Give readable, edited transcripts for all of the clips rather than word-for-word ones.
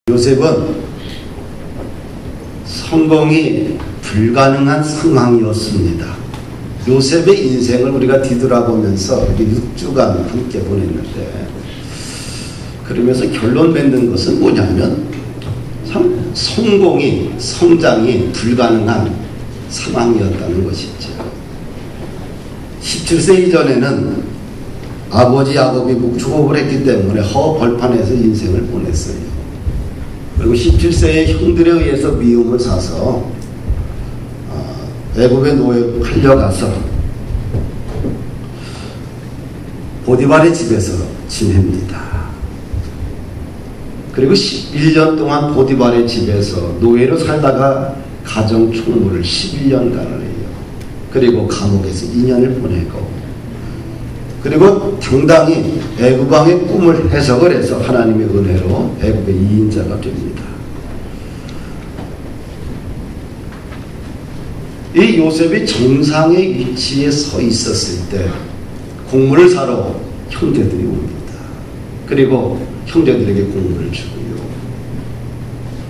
요셉은 성공이 불가능한 상황이었습니다. 요셉의 인생을 우리가 뒤돌아보면서 이렇게 6주간 함께 보냈는데, 그러면서 결론 맺는 것은 뭐냐면 참 성공이, 성장이 불가능한 상황이었다는 것이죠. 17세 이전에는 아버지 야곱이 묵주업을 했기 때문에 허벌판에서 인생을 보냈어요. 그리고 17세의 형들에 의해서 미움을 사서 애굽의 노예로 팔려가서 보디발의 집에서 지냅니다. 그리고 11년 동안 보디발의 집에서 노예로 살다가 가정 총무를 11년간을 해요. 그리고 감옥에서 2년을 보내고, 그리고 당당히 애굽 왕의 꿈을 해석을 해서 하나님의 은혜로 애굽의 2인자가 됩니다. 이 요셉이 정상의 위치에 서 있었을 때 곡물을 사러 형제들이 옵니다. 그리고 형제들에게 곡물을 주고요.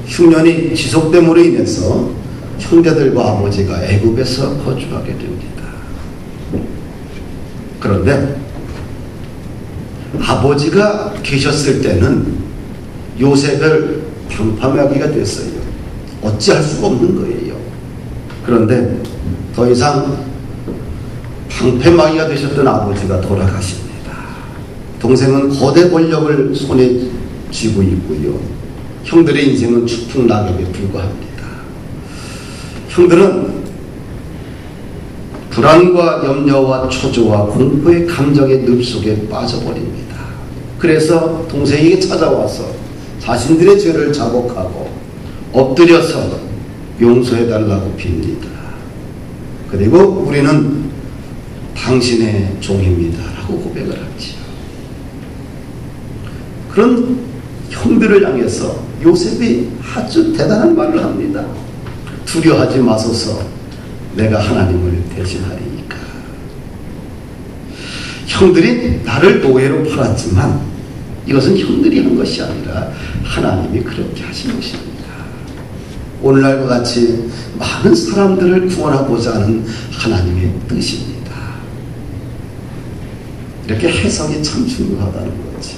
흉년이 지속됨으로 인해서 형제들과 아버지가 애굽에서 거주하게 됩니다. 그런데 아버지가 계셨을 때는 요셉을 방파하기가 됐어요. 어찌할 수가 없는 거예요. 그런데 더 이상 방패막이가 되셨던 아버지가 돌아가십니다. 동생은 거대 권력을 손에 쥐고 있고요. 형들의 인생은 추풍낙엽에 불과합니다. 형들은 불안과 염려와 초조와 공포의 감정의 늪속에 빠져버립니다. 그래서 동생에게 찾아와서 자신들의 죄를 자복하고 엎드려서 용서해달라고 빕니다. 그리고 우리는 당신의 종입니다 라고 고백을 하지요. 그런 형들을 향해서 요셉이 아주 대단한 말을 합니다. 두려워하지 마소서, 내가 하나님을 대신하리니까. 형들이 나를 노예로 팔았지만 이것은 형들이 한 것이 아니라 하나님이 그렇게 하신 것입니다. 오늘날과 같이 많은 사람들을 구원하고자 하는 하나님의 뜻입니다. 이렇게 해석이 참 중요하다는 거지.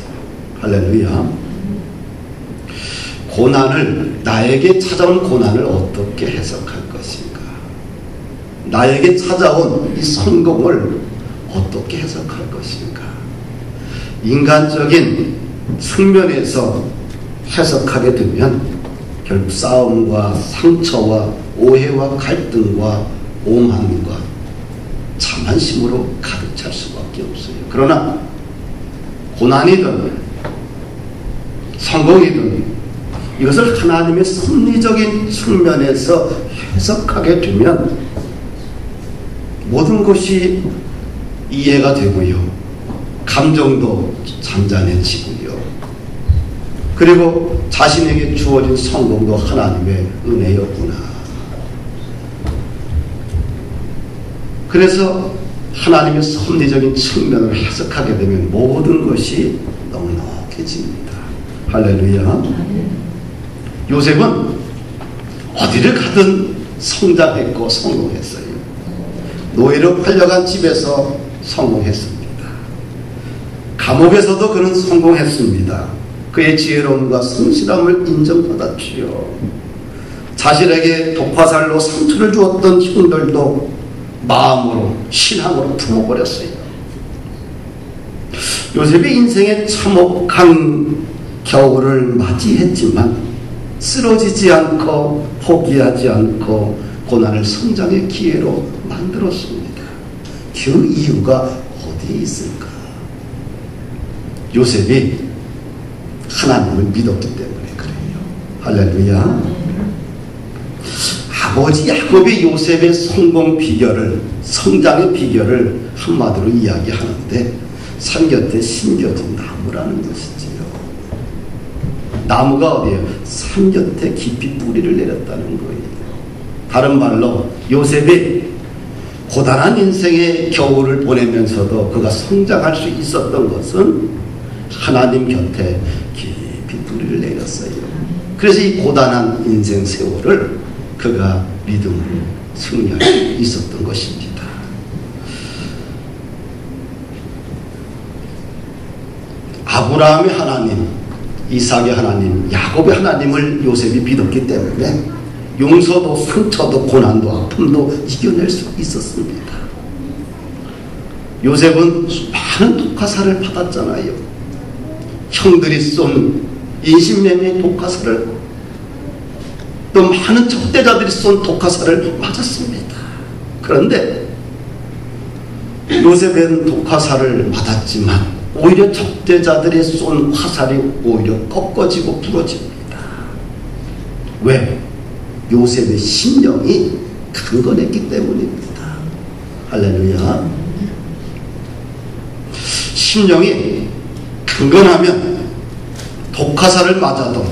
할렐루야. 고난을, 나에게 찾아온 고난을 어떻게 해석할 것인가? 나에게 찾아온 이 성공을 어떻게 해석할 것인가? 인간적인 측면에서 해석하게 되면 결국 싸움과 상처와 오해와 갈등과 오만과 자만심으로 가득 찰 수밖에 없어요. 그러나 고난이든 성공이든 이것을 하나님의 섭리적인 측면에서 해석하게 되면 모든 것이 이해가 되고요. 감정도 잔잔해지고요. 그리고 자신에게 주어진 성공도 하나님의 은혜였구나. 그래서 하나님의 섭리적인 측면을 해석하게 되면 모든 것이 넉넉해집니다. 할렐루야. 요셉은 어디를 가든 성장했고 성공했어요. 노예로 팔려간 집에서 성공했습니다. 감옥에서도 그는 성공했습니다. 그의 지혜로움과 성실함을 인정받았지요. 자신에게 독화살로 상처를 주었던 형들도 마음으로, 신앙으로 품어버렸어요. 요셉이 인생의 참혹한 겨울을 맞이했지만 쓰러지지 않고 포기하지 않고 고난을 성장의 기회로 만들었습니다. 그 이유가 어디에 있을까? 요셉이 하나님을 믿었기 때문에 그래요. 할렐루야. 아버지 야곱이 요셉의 성공 비결을, 성장의 비결을 한마디로 이야기하는데 산 곁에 심겨진 나무라는 것이지요. 나무가 어디에요? 산 곁에 깊이 뿌리를 내렸다는 거예요. 다른 말로 요셉이 고단한 인생의 겨울을 보내면서도 그가 성장할 수 있었던 것은 하나님 곁에 깊이 뿌리를 내렸어요. 그래서 이 고단한 인생 세월을 그가 믿음으로 승리할 수 있었던 것입니다. 아브라함의 하나님, 이삭의 하나님, 야곱의 하나님을 요셉이 믿었기 때문에 용서도 상처도 고난도 아픔도 이겨낼 수 있었습니다. 요셉은 많은 독화살을 받았잖아요. 형들이 쏜 인신매매의 독화살을, 또 많은 적대자들이 쏜 독화살을 맞았습니다. 그런데 요셉은 독화살을 맞았지만 오히려 적대자들이 쏜 화살이 오히려 꺾어지고 부러집니다. 왜? 요셉의 심령이 강건했기 때문입니다. 할렐루야. 심령이 강건하면 독화살을 맞아도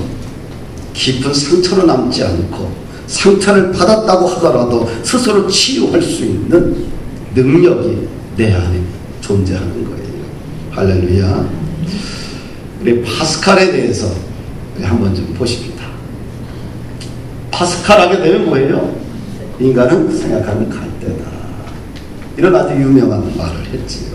깊은 상처로 남지 않고 상처를 받았다고 하더라도 스스로 치유할 수 있는 능력이 내 안에 존재하는 거예요. 할렐루야. 우리 파스칼에 대해서 한번 좀 보십니다. 파스칼 하게 되면 뭐예요? 인간은 생각하는 갈대다. 이런 아주 유명한 말을 했지요.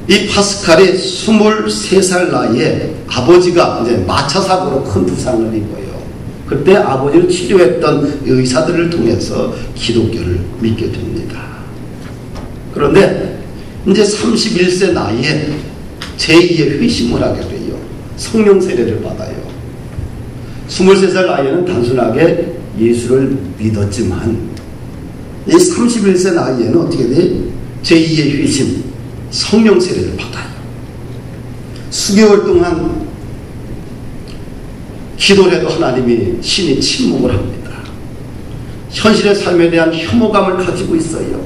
이 파스칼이 23살 나이에 아버지가 이제 마차 사고로 큰 부상을 입어요. 그때 아버지를 치료했던 의사들을 통해서 기독교를 믿게 됩니다. 그런데 이제 31세 나이에 제2의 회심을 하게 돼요. 성령 세례를 받아요. 23살 나이에는 단순하게 예수를 믿었지만 이 31세 나이에는 어떻게 돼? 제2의 회심, 성령 세례를 받아요. 수개월 동안 기도를 해도 하나님이 신이 침묵을 합니다. 현실의 삶에 대한 혐오감을 가지고 있어요.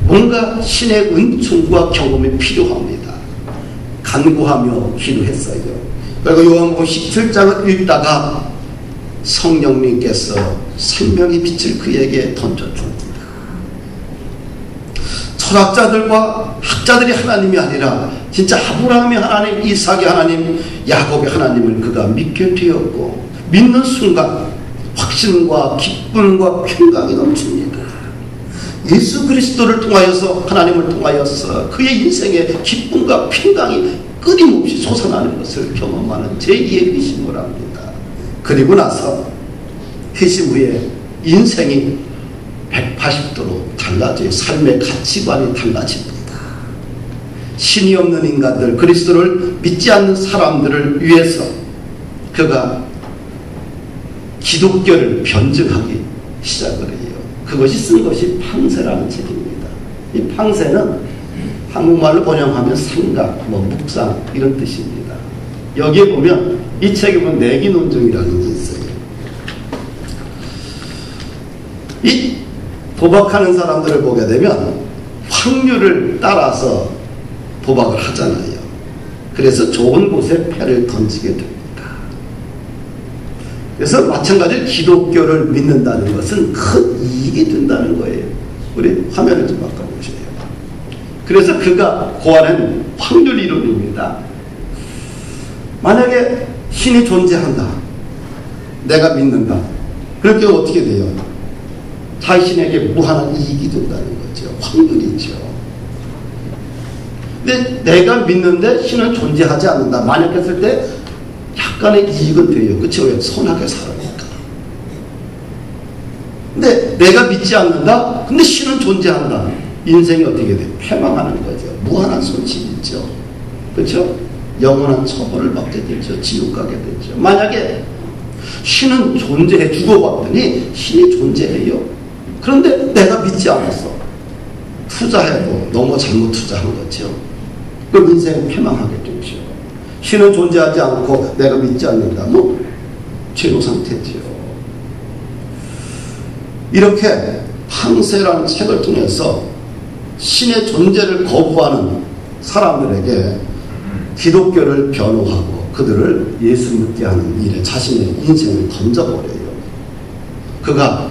뭔가 신의 은총과 경험이 필요합니다. 간구하며 기도했어요. 그리고 요한복음 17장을 읽다가 성령님께서 생명의 빛을 그에게 던져줍니다. 철학자들과 학자들이 하나님이 아니라 진짜 아브라함의 하나님, 이삭의 하나님, 야곱의 하나님을 그가 믿게 되었고, 믿는 순간 확신과 기쁨과 평강이 넘칩니다. 예수 그리스도를 통하여서, 하나님을 통하여서 그의 인생의 기쁨과 평강이 끊임없이 솟아나는 것을 경험하는 제2의 회심을 합니다. 그리고 나서 회심 후에 인생이 180도로 달라져요. 삶의 가치관이 달라집니다. 신이 없는 인간들, 그리스도를 믿지 않는 사람들을 위해서 그가 기독교를 변증하기 시작을 해요. 그것이 쓴 것이 팡세라는 책입니다. 이 팡세는 한국말로 번역하면 생각, 묵상 이런 뜻입니다. 여기에 보면 이 책에 보면 내기논증이라는 게 있어요. 이 도박하는 사람들을 보게 되면 확률을 따라서 도박을 하잖아요. 그래서 좋은 곳에 패를 던지게 됩니다. 그래서 마찬가지로 기독교를 믿는다는 것은 큰 이익이 된다는 거예요. 우리 화면을 좀 바꿔보세요. 그래서 그가 고하는 확률 이론입니다. 만약에 신이 존재한다, 내가 믿는다, 그럴 때 어떻게 돼요? 자신에게 무한한 이익이 된다는 거죠. 확률이죠. 근데 내가 믿는데 신은 존재하지 않는다, 만약 했을 때 약간의 이익은 돼요. 그렇죠? 왜? 선하게 살아니까. 근데 내가 믿지 않는다? 근데 신은 존재한다. 인생이 어떻게 돼요? 패망하는 거죠. 무한한 손실이 있죠. 그렇죠? 영원한 처벌을 받게 되죠. 지옥 가게 되죠. 만약에 신은 존재해 주고 봤더니 신이 존재해요. 그런데 내가 믿지 않았어. 투자해도 너무 잘못 투자한 거죠. 그럼 인생은 패망하게 되죠. 신은 존재하지 않고 내가 믿지 않는다. 뭐 죄로 상태죠. 이렇게 팡세라는 책을 통해서 신의 존재를 거부하는 사람들에게 기독교를 변호하고 그들을 예수 믿게 하는 일에 자신의 인생을 던져버려요. 그가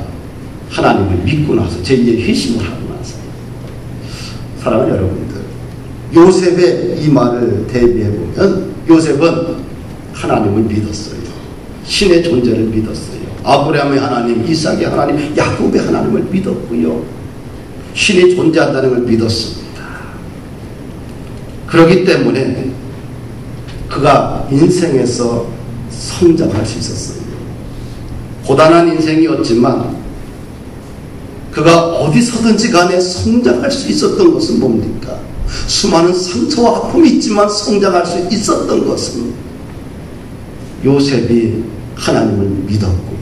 하나님을 믿고 나서 제2의 회심을 하고 나서. 사랑하는 여러분들, 요셉의 이 말을 대비해 보면 요셉은 하나님을 믿었어요. 신의 존재를 믿었어요. 아브라함의 하나님, 이삭의 하나님, 야곱의 하나님을 믿었고요. 신이 존재한다는 걸 믿었습니다. 그렇기 때문에 그가 인생에서 성장할 수 있었어요. 고단한 인생이었지만 그가 어디서든지 간에 성장할 수 있었던 것은 뭡니까? 수많은 상처와 아픔이 있지만 성장할 수 있었던 것은 요셉이 하나님을 믿었고요.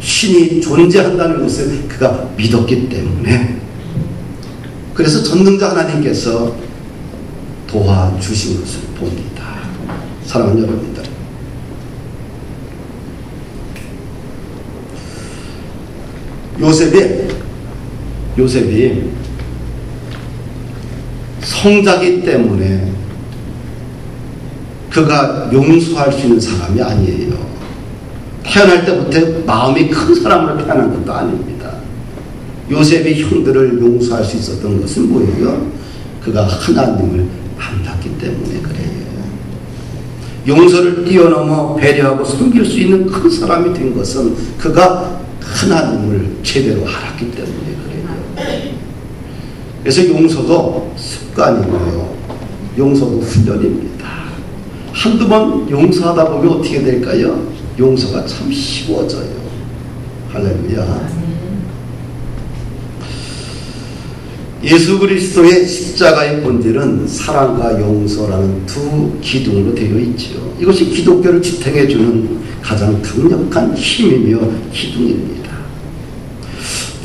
신이 존재한다는 것을 그가 믿었기 때문에, 그래서 전능자 하나님께서 도와주신 것을 봅니다. 사랑하는 여러분들, 요셉이 성자기 때문에 그가 용서할 수 있는 사람이 아니에요. 태어날 때부터 마음이 큰 사람으로 태어난 것도 아닙니다. 요셉이 형들을 용서할 수 있었던 것은 뭐예요? 그가 하나님을 만났기 때문에 그래요. 용서를 뛰어넘어 배려하고 섬길 수 있는 큰 사람이 된 것은 그가 하나님을 제대로 알았기 때문에 그래요. 그래서 용서도 습관이고요. 용서도 훈련입니다. 한두 번 용서하다 보면 어떻게 될까요? 용서가 참 쉬워져요. 할렐루야. 예수 그리스도의 십자가의 본질은 사랑과 용서라는 두 기둥으로 되어 있지요. 이것이 기독교를 지탱해주는 가장 강력한 힘이며 기둥입니다.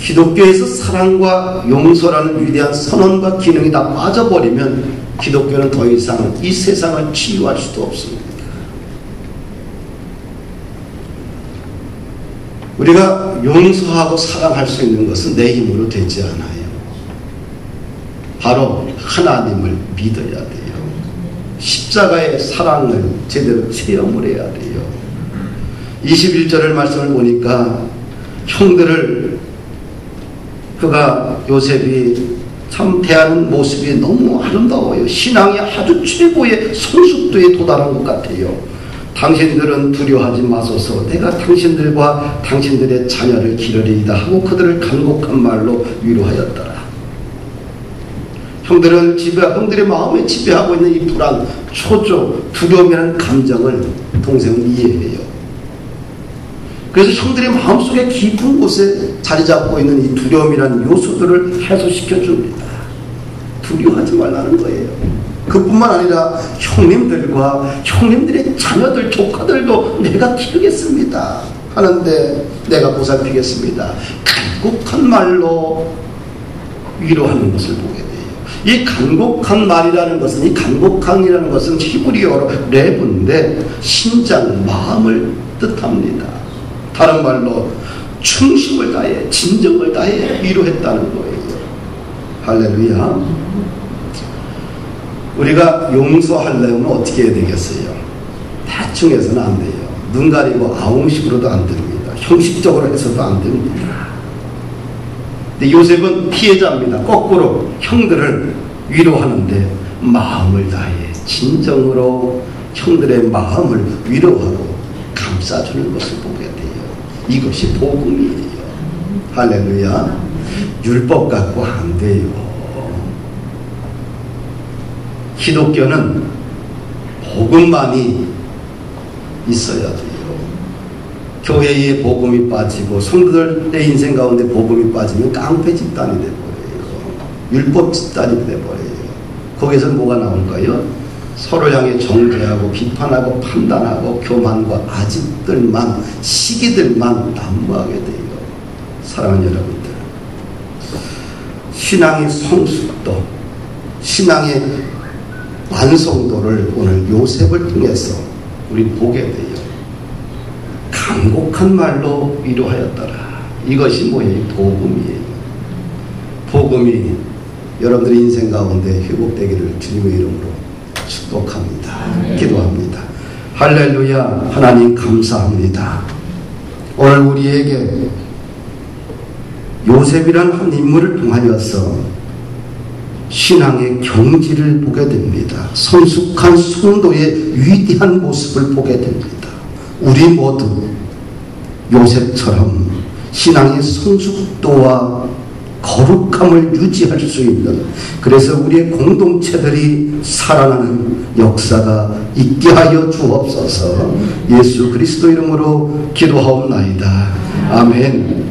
기독교에서 사랑과 용서라는 위대한 선언과 기능이 다 빠져버리면 기독교는 더 이상 이 세상을 치유할 수도 없습니다. 우리가 용서하고 사랑할 수 있는 것은 내 힘으로 되지 않아요. 바로 하나님을 믿어야 돼요. 십자가의 사랑을 제대로 체험을 해야 돼요. 21절의 말씀을 보니까 형들을 요셉이 참 대하는 모습이 너무 아름다워요. 신앙이 아주 최고의 성숙도에 도달한 것 같아요. 당신들은 두려워하지 마소서. 내가 당신들과 당신들의 자녀를 기르리이다 하고 그들을 간곡한 말로 위로하였더라. 형들의 마음에 지배하고 있는 이 불안, 초조, 두려움이라는 감정을 동생은 이해해요. 그래서 형들의 마음속에 깊은 곳에 자리 잡고 있는 이 두려움이라는 요소들을 해소시켜 줍니다. 두려워하지 말라는 거예요. 그뿐만 아니라 형님들과 형님들의 자녀들, 조카들도 내가 키우겠습니다 하는데 내가 보살피겠습니다. 간곡한 말로 위로하는 것을 보게 돼요. 이 간곡한 말이라는 것은, 이 간곡한이라는 것은 히브리어로 레브인데 심장, 마음을 뜻합니다. 다른 말로 충심을 다해, 진정을 다해 위로했다는 거예요. 할렐루야. 우리가 용서하려면 어떻게 해야 되겠어요? 대충 해서는 안 돼요. 눈 가리고 아웅식으로도 안 됩니다. 형식적으로 해서도 안 됩니다. 근데 요셉은 피해자입니다. 거꾸로 형들을 위로하는데 마음을 다해 진정으로 형들의 마음을 위로하고 감싸주는 것을 보게 돼요. 이것이 복음이에요. 할렐루야. 율법 갖고 안 돼요. 기독교는 복음만이 있어야 돼요. 교회에 복음이 빠지고 성도들의 인생 가운데 복음이 빠지면 깡패 집단이 돼버려요. 율법 집단이 돼버려요. 거기서 뭐가 나올까요? 서로 향해 정죄하고 비판하고 판단하고 교만과 아집들만, 시기들만 난무하게 돼요. 사랑하는 여러분들, 신앙의 성숙도, 신앙의 완성도를 오늘 요셉을 통해서 우리 보게 돼요. 간곡한 말로 위로하였더라. 이것이 뭐예요? 복음이에요. 복음이 여러분들의 인생 가운데 회복되기를 주님의 이름으로 축복합니다. 기도합니다. 할렐루야. 하나님 감사합니다. 오늘 우리에게 요셉이라는 한 인물을 통하여서 신앙의 경지를 보게 됩니다. 성숙한 성도의 위대한 모습을 보게 됩니다. 우리 모두 요셉처럼 신앙의 성숙도와 거룩함을 유지할 수 있는, 그래서 우리의 공동체들이 살아나는 역사가 있게 하여 주옵소서. 예수 그리스도 이름으로 기도하옵나이다. 아멘.